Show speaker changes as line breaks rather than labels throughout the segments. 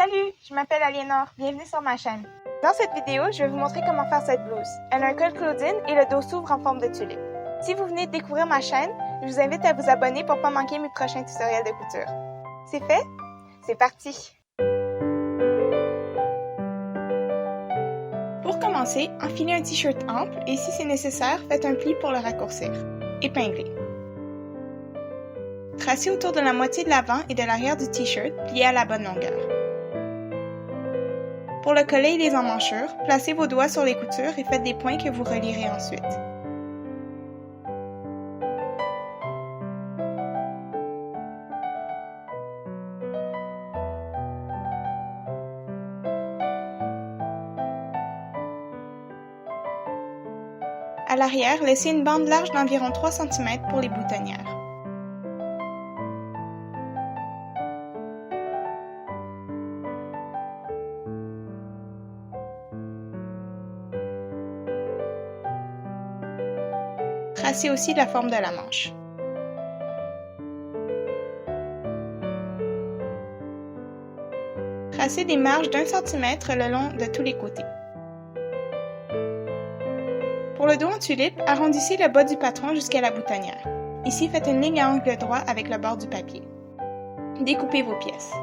Salut, je m'appelle Aliénor, bienvenue sur ma chaîne. Dans cette vidéo, je vais vous montrer comment faire cette blouse. Elle a un col Claudine et le dos s'ouvre en forme de tulipe. Si vous venez de découvrir ma chaîne, je vous invite à vous abonner pour ne pas manquer mes prochains tutoriels de couture. C'est fait? C'est parti! Pour commencer, enfilez un t-shirt ample et si c'est nécessaire, faites un pli pour le raccourcir. Épinglez. Tracez autour de la moitié de l'avant et de l'arrière du t-shirt, plié à la bonne longueur. Pour le collet et les emmanchures, placez vos doigts sur les coutures et faites des points que vous relierez ensuite. À l'arrière, laissez une bande large d'environ 3 cm pour les boutonnières. Tracez aussi la forme de la manche. Tracez des marges d'1 cm le long de tous les côtés. Pour le dos en tulipe, arrondissez le bas du patron jusqu'à la boutonnière. Ici, faites une ligne à angle droit avec le bord du papier. Découpez vos pièces.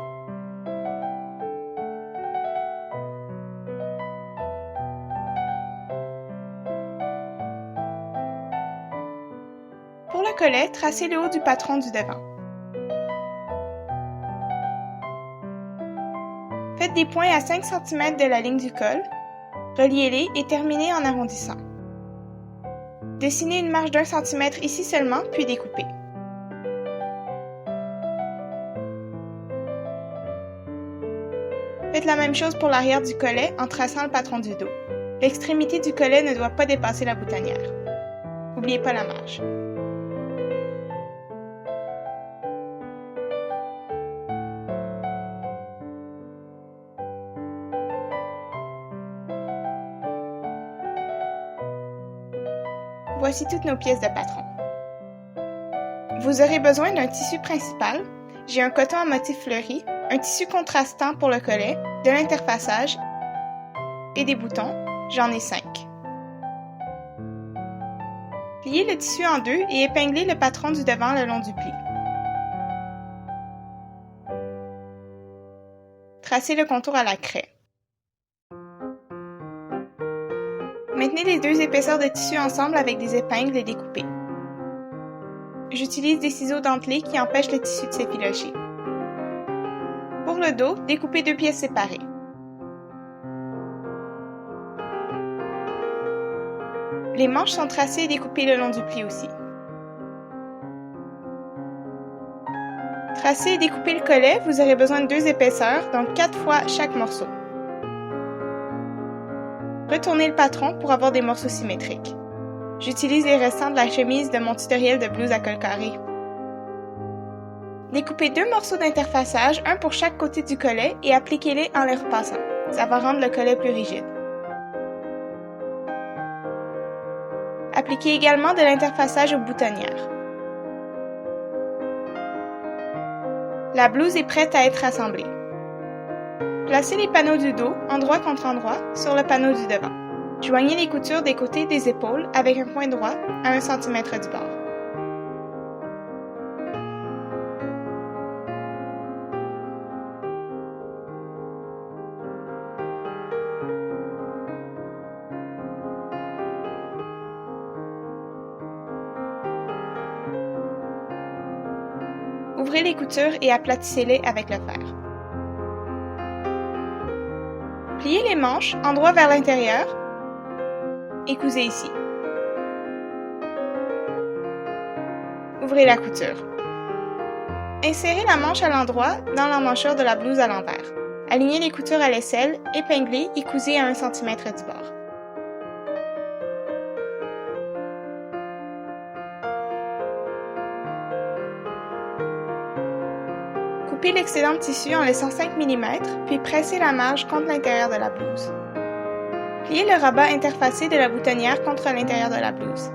Pour le collet, tracez le haut du patron du devant. Faites des points à 5 cm de la ligne du col, reliez-les et terminez en arrondissant. Dessinez une marge d'1 cm ici seulement, puis découpez. Faites la même chose pour l'arrière du collet en traçant le patron du dos. L'extrémité du collet ne doit pas dépasser la boutonnière. N'oubliez pas la marge. Voici toutes nos pièces de patron. Vous aurez besoin d'un tissu principal. J'ai un coton à motif fleuri, un tissu contrastant pour le collet, de l'interfaçage et des boutons. J'en ai 5. Pliez le tissu en deux et épinglez le patron du devant le long du pli. Tracez le contour à la craie. Maintenez les deux épaisseurs de tissu ensemble avec des épingles et découpez. J'utilise des ciseaux dentelés qui empêchent le tissu de s'effilocher. Pour le dos, découpez 2 pièces séparées. Les manches sont tracées et découpées le long du pli aussi. Tracez et découpez le collet, vous aurez besoin de 2 épaisseurs, donc 4 fois chaque morceau. Retournez le patron pour avoir des morceaux symétriques. J'utilise les restants de la chemise de mon tutoriel de blouse à col carré. Découpez 2 morceaux d'interfaçage, un pour chaque côté du collet et appliquez-les en les repassant. Ça va rendre le collet plus rigide. Appliquez également de l'interfaçage aux boutonnières. La blouse est prête à être assemblée. Placez les panneaux du dos, endroit contre endroit, sur le panneau du devant. Joignez les coutures des côtés des épaules avec un point droit à 1 cm du bord. Ouvrez les coutures et aplatissez-les avec le fer. Pliez les manches, endroit vers l'intérieur, et cousez ici. Ouvrez la couture. Insérez la manche à l'endroit dans l'emmanchure de la blouse à l'envers. Alignez les coutures à l'aisselle, épinglez et cousez à 1 cm du bord. Coupez l'excédent de tissu en laissant 5 mm, puis pressez la marge contre l'intérieur de la blouse. Pliez le rabat interfacé de la boutonnière contre l'intérieur de la blouse.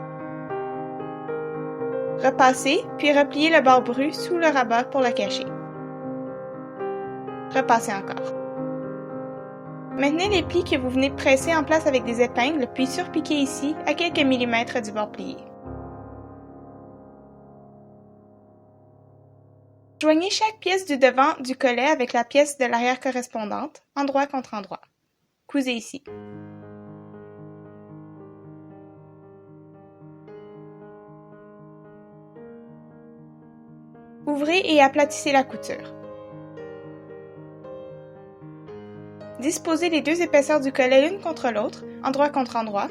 Repassez, puis repliez le bord bru sous le rabat pour le cacher. Repassez encore. Maintenez les plis que vous venez de presser en place avec des épingles, puis surpiquez ici à quelques millimètres du bord plié. Joignez chaque pièce du devant du collet avec la pièce de l'arrière correspondante, endroit contre endroit. Cousez ici. Ouvrez et aplatissez la couture. Disposez les deux épaisseurs du collet l'une contre l'autre, endroit contre endroit,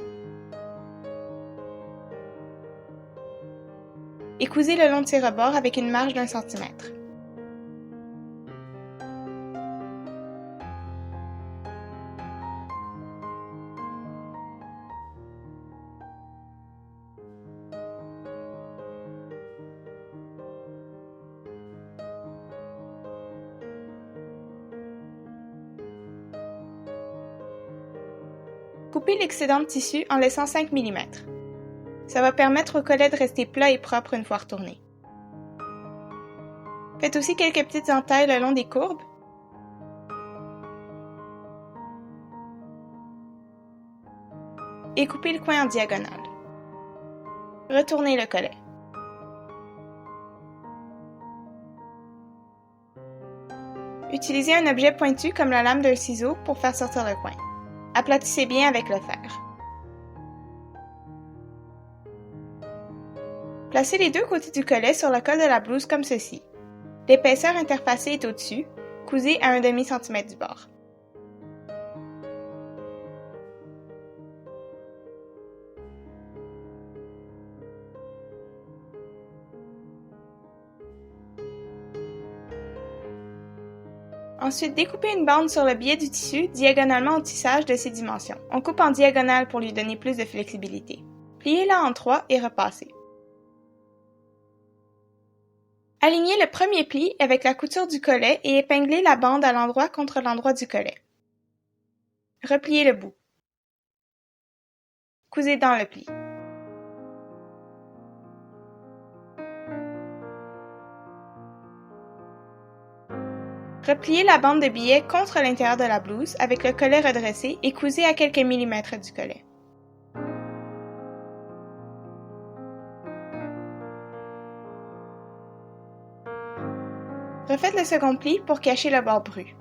et cousez le long de ses rebords avec une marge d'1 cm. Coupez l'excédent de tissu en laissant 5 mm. Ça va permettre au collet de rester plat et propre une fois retourné. Faites aussi quelques petites entailles le long des courbes. Et coupez le coin en diagonale. Retournez le collet. Utilisez un objet pointu comme la lame d'un ciseau pour faire sortir le coin. Aplatissez bien avec le fer. Placez les deux côtés du collet sur le col de la blouse comme ceci. L'épaisseur interfacée est au-dessus, cousez à 1/2 cm du bord. Ensuite, découpez une bande sur le biais du tissu diagonalement au tissage de ses dimensions. On coupe en diagonale pour lui donner plus de flexibilité. Pliez-la en 3 et repassez. Alignez le premier pli avec la couture du collet et épinglez la bande à l'endroit contre l'endroit du collet. Repliez le bout. Cousez dans le pli. Repliez la bande de billet contre l'intérieur de la blouse avec le collet redressé et cousez à quelques millimètres du collet. Refaites le second pli pour cacher le bord bru.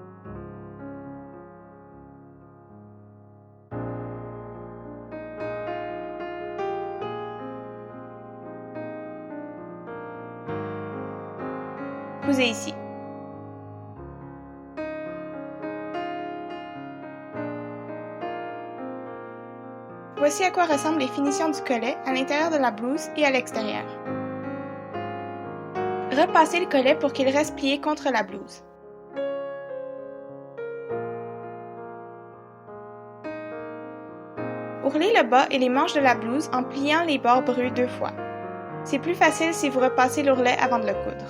Cousez ici. Voici à quoi ressemblent les finitions du collet à l'intérieur de la blouse et à l'extérieur. Repassez le collet pour qu'il reste plié contre la blouse. Ourlez le bas et les manches de la blouse en pliant les bords brus 2 fois. C'est plus facile si vous repassez l'ourlet avant de le coudre.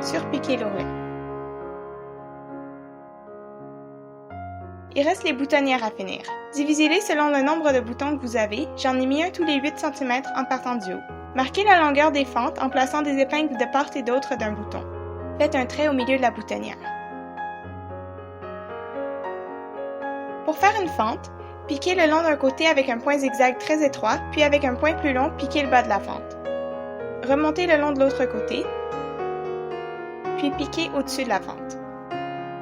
Surpiquez l'ourlet. Il reste les boutonnières à finir. Divisez-les selon le nombre de boutons que vous avez, j'en ai mis un tous les 8 cm en partant du haut. Marquez la longueur des fentes en plaçant des épingles de part et d'autre d'un bouton. Faites un trait au milieu de la boutonnière. Pour faire une fente, piquez le long d'un côté avec un point zigzag très étroit, puis avec un point plus long, piquez le bas de la fente. Remontez le long de l'autre côté, puis piquez au-dessus de la fente.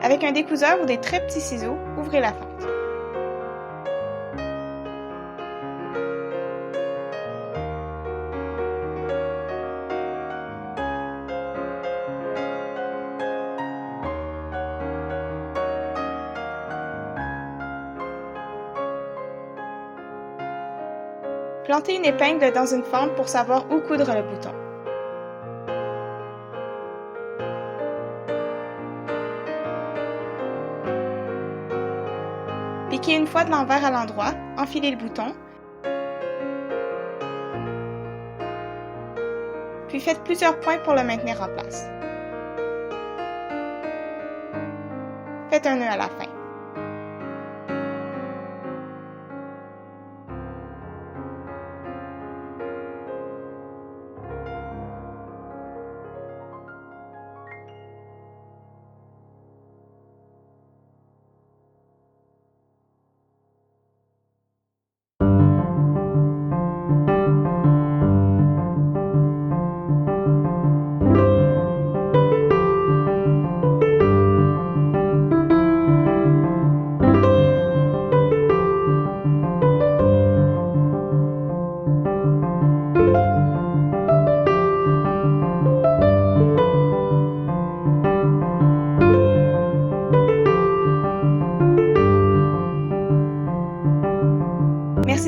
Avec un découseur ou des très petits ciseaux, ouvrez la fente. Plantez une épingle dans une fente pour savoir où coudre le bouton. Piquez une fois de l'envers à l'endroit, enfilez le bouton, puis faites plusieurs points pour le maintenir en place. Faites un nœud à la fin.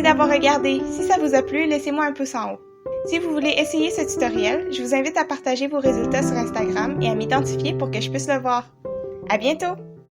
d'avoir regardé. Si ça vous a plu, laissez-moi un pouce en haut. Si vous voulez essayer ce tutoriel, je vous invite à partager vos résultats sur Instagram et à m'identifier pour que je puisse le voir. À bientôt!